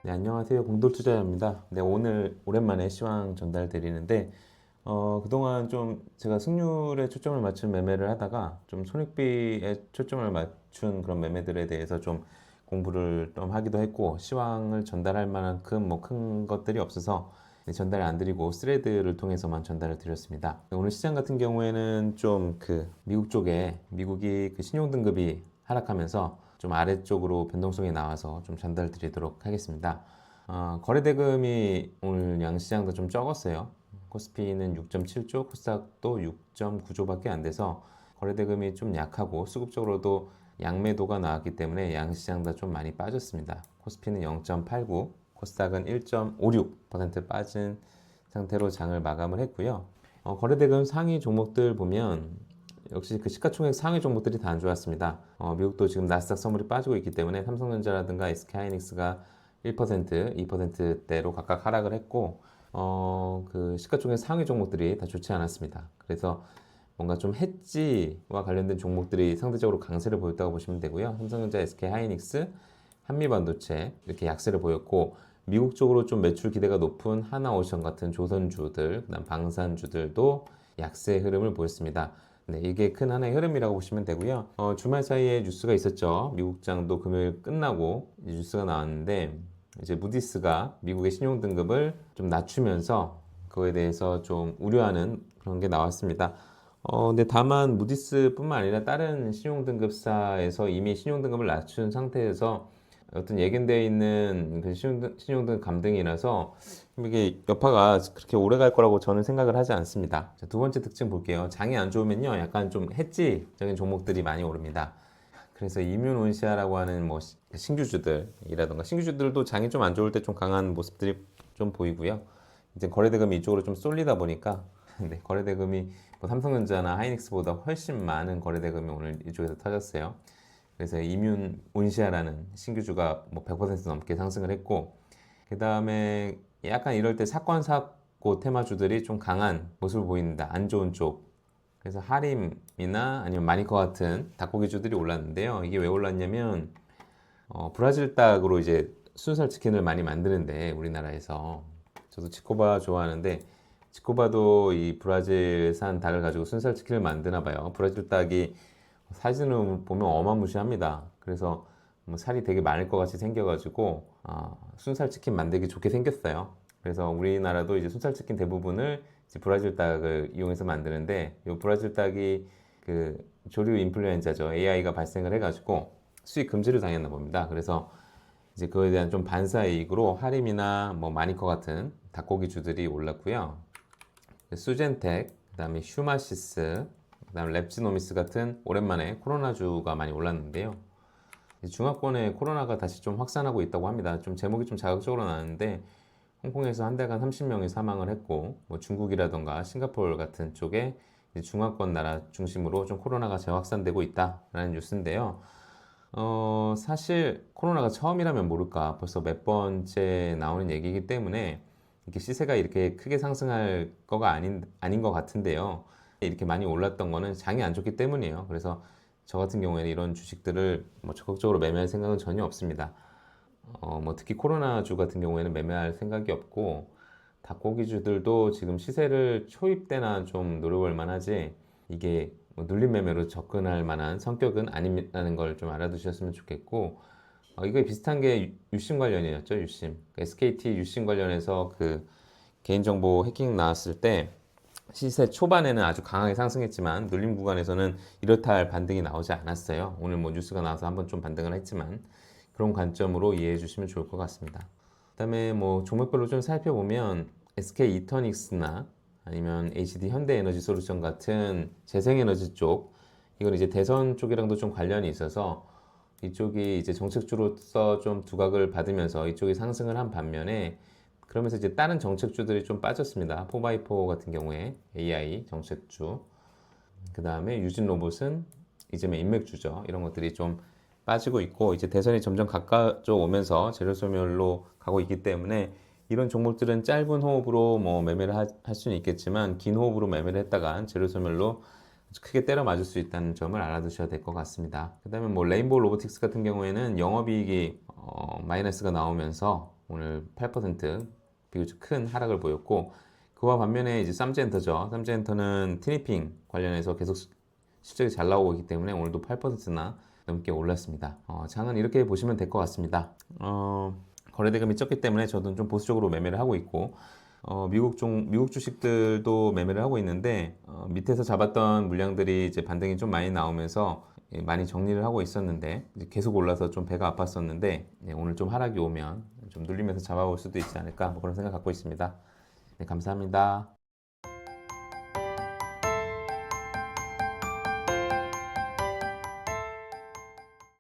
네, 안녕하세요. 공돌투자자입니다. 네, 오늘 오랜만에 시황 전달 드리는데, 그동안 좀 제가 승률에 초점을 맞춘 매매를 하다가 좀 손익비에 초점을 맞춘 그런 매매들에 대해서 좀 공부를 좀 하기도 했고, 시황을 전달할 만큼 뭐 큰 것들이 없어서 전달 안 드리고 스레드를 통해서만 전달을 드렸습니다. 오늘 시장 같은 경우에는 좀 그 미국 쪽에 미국이 그 신용 등급이 하락하면서 좀 아래쪽으로 변동성이 나와서 좀 전달 드리도록 하겠습니다. 거래대금이 오늘 양시장도 좀 적었어요. 코스피는 6.7조, 코스닥도 6.9조밖에 안 돼서 거래대금이 좀 약하고 수급적으로도 양매도가 나왔기 때문에 양시장 다 좀 많이 빠졌습니다. 코스피는 0.89, 코스닥은 1.56% 빠진 상태로 장을 마감을 했고요. 거래대금 상위 종목들 보면 역시 그 시가총액 상위 종목들이 다 안 좋았습니다. 미국도 지금 나스닥 선물이 빠지고 있기 때문에 삼성전자라든가 SK하이닉스가 1%, 2%대로 각각 하락을 했고, 그 시가총액 상위 종목들이 다 좋지 않았습니다. 그래서 뭔가 좀 해지와 관련된 종목들이 상대적으로 강세를 보였다고 보시면 되고요. 삼성전자, SK하이닉스, 한미반도체 이렇게 약세를 보였고, 미국 쪽으로 좀 매출 기대가 높은 하나오션 같은 조선주들, 그다음 방산주들도 약세 흐름을 보였습니다. 네, 이게 큰 하나의 흐름이라고 보시면 되고요. 주말 사이에 뉴스가 있었죠. 미국장도 금요일 끝나고 뉴스가 나왔는데 이제 무디스가 미국의 신용 등급을 좀 낮추면서 그거에 대해서 좀 우려하는 그런 게 나왔습니다. 근데 다만 무디스뿐만 아니라 다른 신용등급사에서 이미 신용등급을 낮춘 상태에서 어떤 예견되어 있는 그 신용등급 감등이라서 이게 여파가 그렇게 오래 갈 거라고 저는 생각을 하지 않습니다. 자, 두 번째 특징 볼게요. 장이 안 좋으면요, 약간 좀 해지적인 종목들이 많이 오릅니다. 그래서 이뮨온시아라고 하는 뭐 신규주들이라던가 신규주들도 장이 좀 안 좋을 때 좀 강한 모습들이 좀 보이고요. 이제 거래대금이 이쪽으로 좀 쏠리다 보니까 네, 거래대금이 뭐 삼성전자나 하이닉스보다 훨씬 많은 거래대금이 오늘 이쪽에서 터졌어요. 그래서 이뮨 온시아라는 신규주가 뭐 100% 넘게 상승을 했고, 그 다음에 약간 이럴 때 사건 사고 테마주들이 좀 강한 모습을 보입니다. 안 좋은 쪽. 그래서 하림이나 아니면 마니커 같은 닭고기주들이 올랐는데요. 이게 왜 올랐냐면 브라질 닭으로 이제 순살 치킨을 많이 만드는데 우리나라에서 저도 지코바 좋아하는데 지코바도 이 브라질산 닭을 가지고 순살 치킨을 만드나 봐요. 브라질 닭이 사진을 보면 어마무시합니다. 그래서 뭐 살이 되게 많을 것 같이 생겨가지고 순살 치킨 만들기 좋게 생겼어요. 그래서 우리나라도 이제 순살 치킨 대부분을 이제 브라질 닭을 이용해서 만드는데 이 브라질 닭이 그 조류 인플루엔자죠. AI가 발생을 해가지고 수입 금지를 당했나 봅니다. 그래서 이제 그거에 대한 좀 반사이익으로 하림이나 뭐 마니커 같은 닭고기 주들이 올랐고요. 수젠텍, 그다음에 휴마시스, 그다음에 랩지노미스 같은 오랜만에 코로나주가 많이 올랐는데요. 중화권에 코로나가 다시 좀 확산하고 있다고 합니다. 좀 제목이 좀 자극적으로 나왔는데 홍콩에서 한 달간 30명이 사망을 했고, 뭐 중국이라던가 싱가포르 같은 쪽에 중화권 나라 중심으로 좀 코로나가 재확산되고 있다라는 뉴스인데요. 사실 코로나가 처음이라면 모를까 벌써 몇 번째 나오는 얘기이기 때문에 이렇게 시세가 이렇게 크게 상승할 거가 아닌 것 같은데요. 이렇게 많이 올랐던 거는 장이 안 좋기 때문이에요. 그래서 저 같은 경우에는 이런 주식들을 뭐 적극적으로 매매할 생각은 전혀 없습니다. 뭐 특히 코로나주 같은 경우에는 매매할 생각이 없고 닭고기주들도 지금 시세를 초입 때나 좀 노려볼 만하지 이게 뭐 눌림 매매로 접근할 만한 성격은 아니라는 걸 좀 알아두셨으면 좋겠고, 이거 비슷한 게 유심 관련이었죠. 유심 SKT 유심 관련해서 그 개인정보 해킹 나왔을 때 시세 초반에는 아주 강하게 상승했지만 눌림 구간에서는 이렇다 할 반등이 나오지 않았어요. 오늘 뭐 뉴스가 나와서 한번 좀 반등을 했지만 그런 관점으로 이해해 주시면 좋을 것 같습니다. 그다음에 뭐 종목별로 좀 살펴보면 SK 이터닉스나 아니면 HD 현대에너지 솔루션 같은 재생에너지 쪽, 이건 이제 대선 쪽이랑도 좀 관련이 있어서 이쪽이 이제 정책주로서 좀 두각을 받으면서 이쪽이 상승을 한 반면에 그러면서 이제 다른 정책주들이 좀 빠졌습니다. 4x4 같은 경우에 AI 정책주, 그 다음에 유진 로봇은 이제는 인맥주죠. 이런 것들이 좀 빠지고 있고 이제 대선이 점점 가까워져 오면서 재료 소멸로 가고 있기 때문에 이런 종목들은 짧은 호흡으로 뭐 매매를 할 수는 있겠지만 긴 호흡으로 매매를 했다가 재료 소멸로 크게 때려 맞을 수 있다는 점을 알아두셔야 될 것 같습니다. 그 다음에 뭐 레인보우 로보틱스 같은 경우에는 영업이익이 마이너스가 나오면서 오늘 8% 비교적 큰 하락을 보였고, 그와 반면에 이제 쌈지엔터죠. 쌈지엔터는 티니핑 관련해서 계속 실적이 잘 나오고 있기 때문에 오늘도 8%나 넘게 올랐습니다. 장은 이렇게 보시면 될 것 같습니다. 거래 대금이 적기 때문에 저도 좀 보수적으로 매매를 하고 있고, 미국 주식들도 매매를 하고 있는데, 밑에서 잡았던 물량들이 이제 반등이 좀 많이 나오면서 많이 정리를 하고 있었는데, 이제 계속 올라서 좀 배가 아팠었는데, 오늘 좀 하락이 오면 좀 눌리면서 잡아올 수도 있지 않을까, 뭐 그런 생각 갖고 있습니다. 네, 감사합니다.